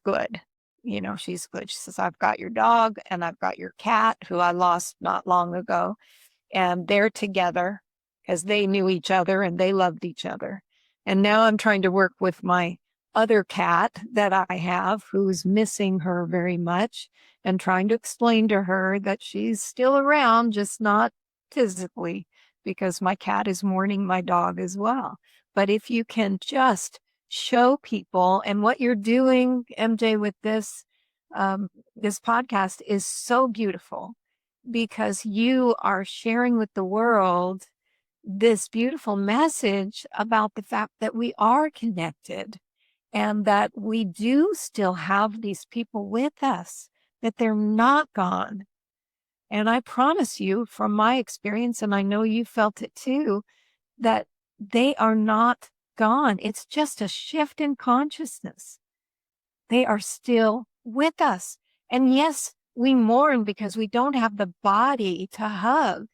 good. She's good. She says, I've got your dog and I've got your cat who I lost not long ago. And they're together because they knew each other and they loved each other. And now I'm trying to work with my other cat that I have who's missing her very much and trying to explain to her that she's still around, just not physically, because my cat is mourning my dog as well. But if you can just show people, and what you're doing, MJ, with this podcast is so beautiful because you are sharing with the world this beautiful message about the fact that we are connected and that we do still have these people with us, that they're not gone. And I promise you from my experience, and I know you felt it too, that they are not gone. It's just a shift in consciousness. They are still with us. And yes, we mourn because we don't have the body to hug.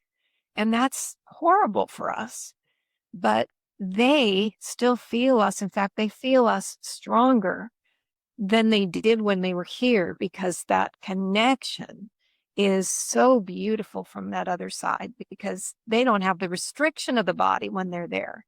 And that's horrible for us. But they still feel us. In fact, they feel us stronger than they did when they were here because that connection is so beautiful from that other side because they don't have the restriction of the body when they're there.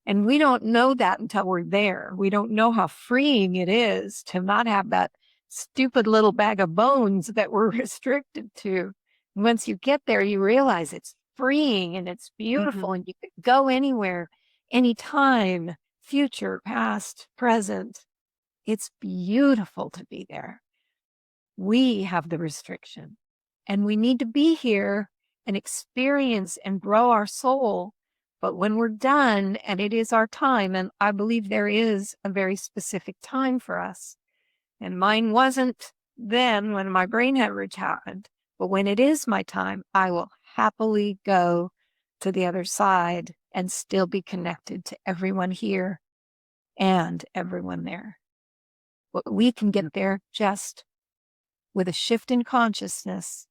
And we don't know that until we're there. We don't know how freeing it is to not have that stupid little bag of bones that we're restricted to. Once you get there, you realize it's freeing and it's beautiful and you can go anywhere, anytime, future, past, present. It's beautiful to be there. We have the restriction and we need to be here and experience and grow our soul. But when we're done and it is our time, and I believe there is a very specific time for us, and mine wasn't then when my brain hemorrhage happened, but when it is my time, I will happily go to the other side and still be connected to everyone here and everyone there. But we can get there just with a shift in consciousness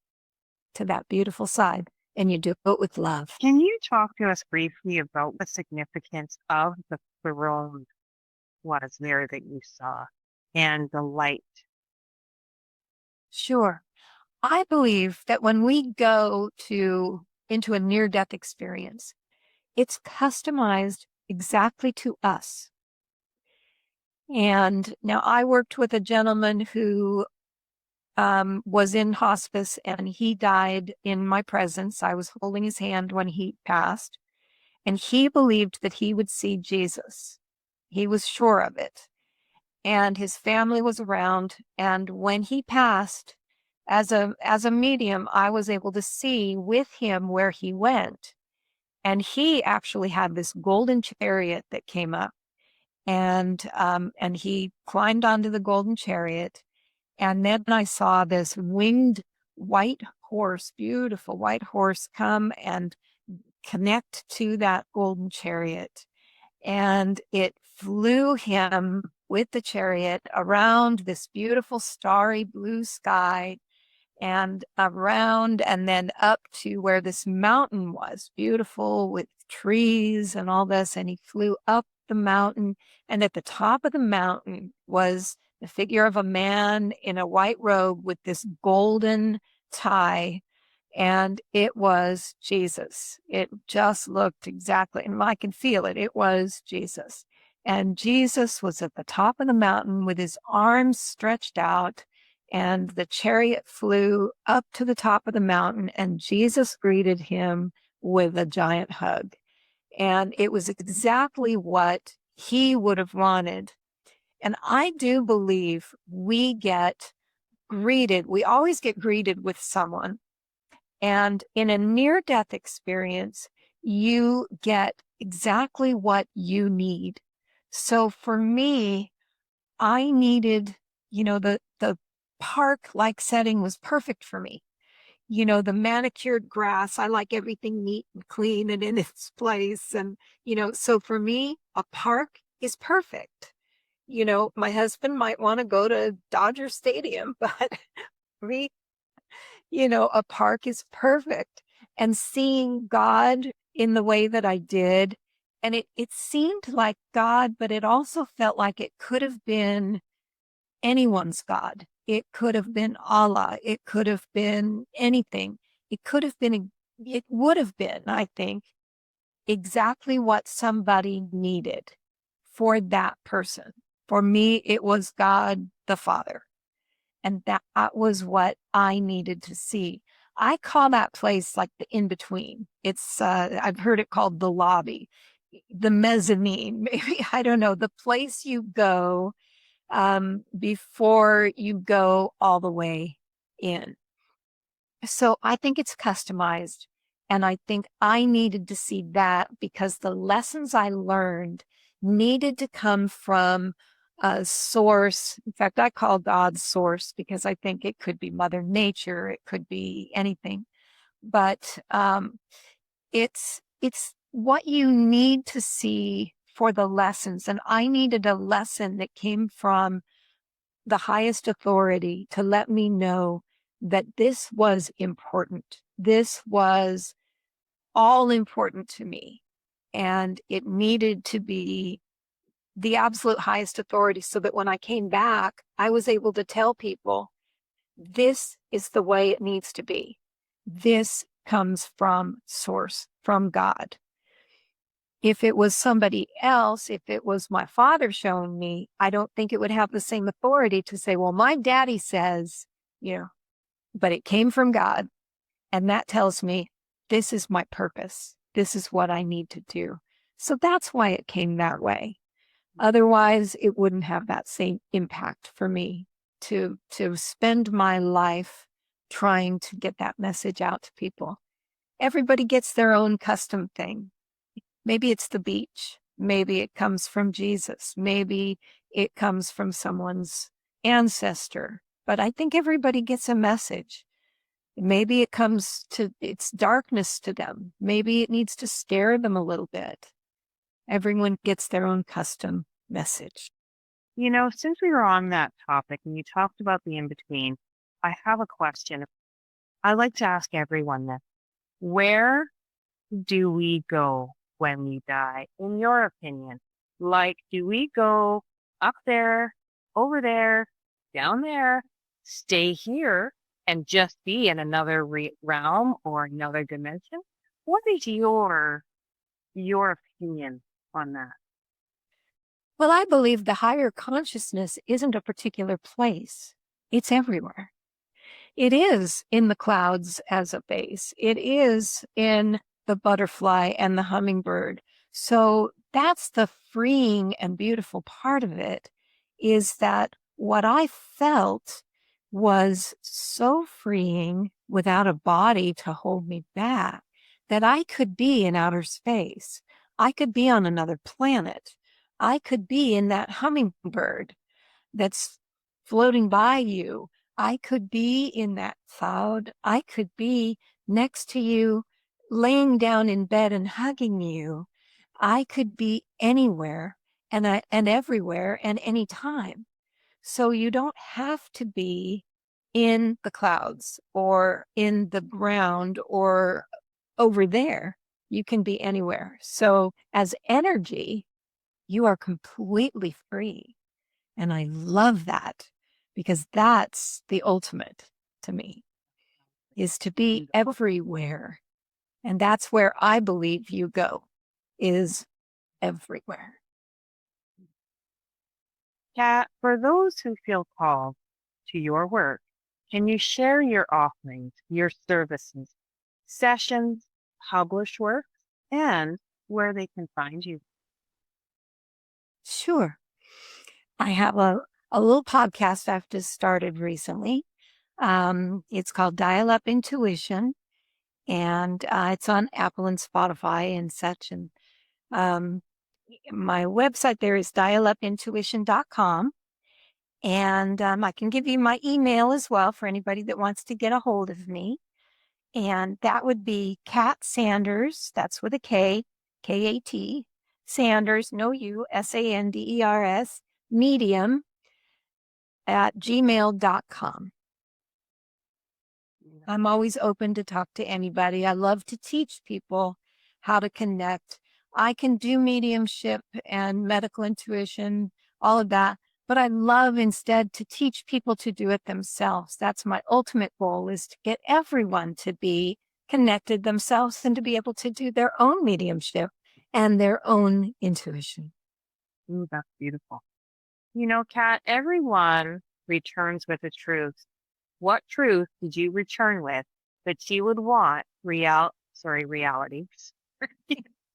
to that beautiful side. And you do it with love. Can you talk to us briefly about the significance of the throne was there that you saw and the light? Sure. I believe that when we go into a near-death experience, it's customized exactly to us. And now I worked with a gentleman who was in hospice, and he died in my presence. I was holding his hand when he passed, and he believed that he would see Jesus. He was sure of it. And his family was around. And when he passed, as a medium, I was able to see with him where he went. And he actually had this golden chariot that came up, and he climbed onto the golden chariot. And then I saw this winged white horse, beautiful white horse, come and connect to that golden chariot. And it flew him with the chariot around this beautiful starry blue sky, and around and then up to where this mountain was, beautiful with trees and all this. And he flew up the mountain, and at the top of the mountain was the figure of a man in a white robe with this golden tie, and it was Jesus. It just looked exactly, and I can feel it. It was Jesus. And Jesus was at the top of the mountain with his arms stretched out, and the chariot flew up to the top of the mountain, and Jesus greeted him with a giant hug. And it was exactly what he would have wanted. And I do believe we get greeted. We always get greeted with someone. And in a near-death experience, you get exactly what you need. So for me, I needed, the park-like setting was perfect for me. The manicured grass, I like everything neat and clean and in its place. And, so for me, a park is perfect. My husband might want to go to Dodger Stadium, but for me, a park is perfect. And seeing God in the way that I did, and it seemed like God, but it also felt like it could have been anyone's God. It could have been Allah. It could have been anything. It would have been, I think, exactly what somebody needed for that person. For me, it was God the Father. And that was what I needed to see. I call that place like the in-between. It's, I've heard it called the lobby, the mezzanine, maybe, I don't know, the place you go before you go all the way in. So I think it's customized. And I think I needed to see that because the lessons I learned needed to come from a source. In fact, I call God source because I think it could be Mother Nature. It could be anything. But it's what you need to see for the lessons. And I needed a lesson that came from the highest authority to let me know that this was important. This was all important to me. And it needed to be the absolute highest authority so that when I came back, I was able to tell people, this is the way it needs to be. This comes from source, from God. If it was somebody else, if it was my father showing me, I don't think it would have the same authority to say, well, my daddy says, but it came from God. And that tells me this is my purpose. This is what I need to do. So that's why it came that way. Otherwise, it wouldn't have that same impact for me to spend my life trying to get that message out to people. Everybody gets their own custom thing. Maybe it's the beach. Maybe it comes from Jesus. Maybe it comes from someone's ancestor. But I think everybody gets a message. Maybe it comes to its darkness to them. Maybe it needs to scare them a little bit. Everyone gets their own custom message. Since we were on that topic and you talked about the in-between, I have a question. I like to ask everyone this. Where do we go when we die, in your opinion? Like, do we go up there, over there, down there, stay here, and just be in another realm or another dimension? What is your opinion on that? Well, I believe the higher consciousness isn't a particular place. It's everywhere. It is in the clouds as a base. It is in the butterfly and the hummingbird. So that's the freeing and beautiful part of it, is that what I felt was so freeing without a body to hold me back, that I could be in outer space. I could be on another planet. I could be in that hummingbird that's floating by you. I could be in that cloud. I could be next to you, laying down in bed and hugging you. I could be anywhere and everywhere and anytime. So you don't have to be in the clouds or in the ground or over there. You can be anywhere. So as energy, you are completely free. And I love that, because that's the ultimate to me, is to be everywhere. And that's where I believe you go, is everywhere. Kat, for those who feel called to your work, can you share your offerings, your services, sessions, published work, and where they can find you? Sure. I have a little podcast I've just started recently. It's called Dial Up Intuition, and it's on Apple and Spotify and such. And my website there is dialupintuition.com. And I can give you my email as well for anybody that wants to get a hold of me. And that would be Kat Sanders, that's with a K, K-A-T, Sanders, no U, S-A-N-D-E-R-S, medium at gmail.com. I'm always open to talk to anybody. I love to teach people how to connect. I can do mediumship and medical intuition, all of that, but I love instead to teach people to do it themselves. That's my ultimate goal, is to get everyone to be connected themselves and to be able to do their own mediumship and their own intuition. Ooh, that's beautiful. You know, Kat, everyone returns with a truth. What truth did you return with that you would want reality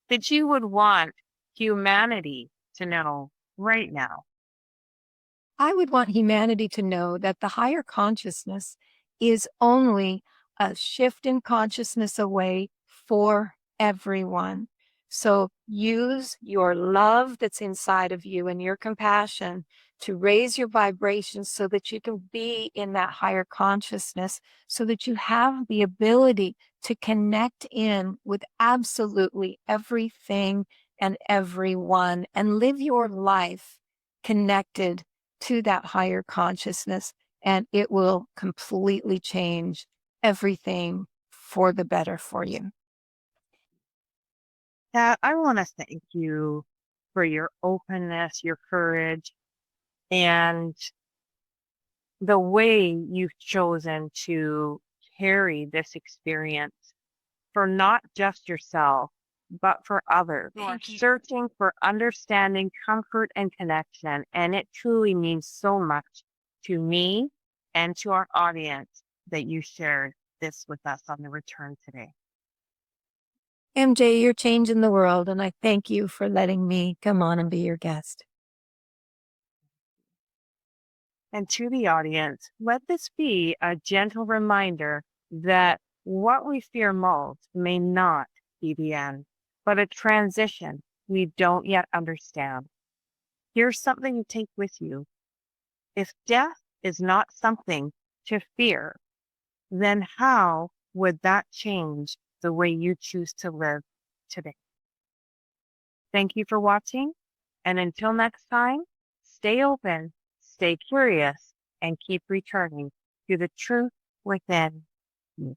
that you would want humanity to know right now? I would want humanity to know that the higher consciousness is only a shift in consciousness away for everyone. So use your love that's inside of you and your compassion to raise your vibrations so that you can be in that higher consciousness, so that you have the ability to connect in with absolutely everything and everyone and live your life connected to that higher consciousness, and it will completely change everything for the better for you. Kat, I want to thank you for your openness, your courage, and the way you've chosen to carry this experience for not just yourself, but for others who are searching for understanding, comfort, and connection. And it truly means so much to me and to our audience that you shared this with us on the return today. MJ, you're changing the world, and I thank you for letting me come on and be your guest. And to the audience, let this be a gentle reminder that what we fear most may not be the end, but a transition we don't yet understand. Here's something to take with you. If death is not something to fear, then how would that change the way you choose to live today? Thank you for watching, and until next time, stay open, stay curious, and keep returning to the truth within you.